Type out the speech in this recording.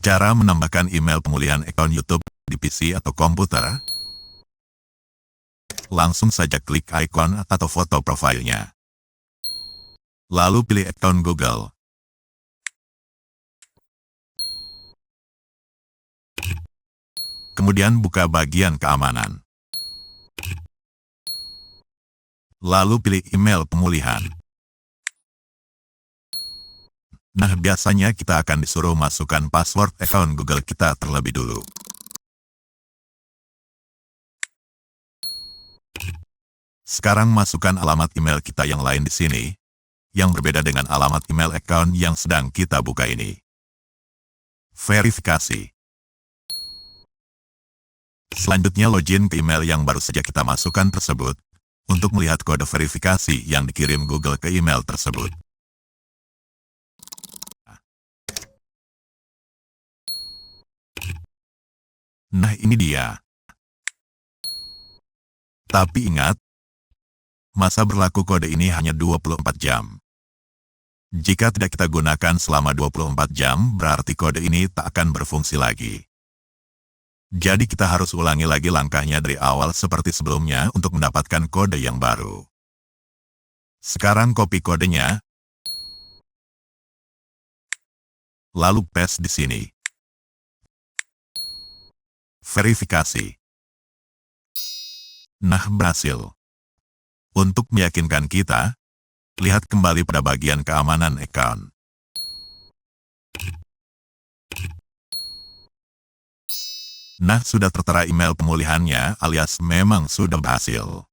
Cara menambahkan email pemulihan akun YouTube di PC atau komputer. Langsung saja klik ikon atau foto profilnya. Lalu pilih akun Google. Kemudian buka bagian keamanan. Lalu pilih email pemulihan. Nah, biasanya kita akan disuruh masukkan password akun Google kita terlebih dulu. Sekarang masukkan alamat email kita yang lain di sini, yang berbeda dengan alamat email akun yang sedang kita buka ini. Verifikasi. Selanjutnya login ke email yang baru saja kita masukkan tersebut, untuk melihat kode verifikasi yang dikirim Google ke email tersebut. Nah, ini dia. Tapi ingat, masa berlaku kode ini hanya 24 jam. Jika tidak kita gunakan selama 24 jam, berarti kode ini tak akan berfungsi lagi. Jadi kita harus ulangi lagi langkahnya dari awal seperti sebelumnya untuk mendapatkan kode yang baru. Sekarang copy kodenya, lalu paste di sini. Verifikasi. Nah, berhasil. Untuk meyakinkan kita, lihat kembali pada bagian keamanan akun. Nah, sudah tertera email pemulihannya alias memang sudah berhasil.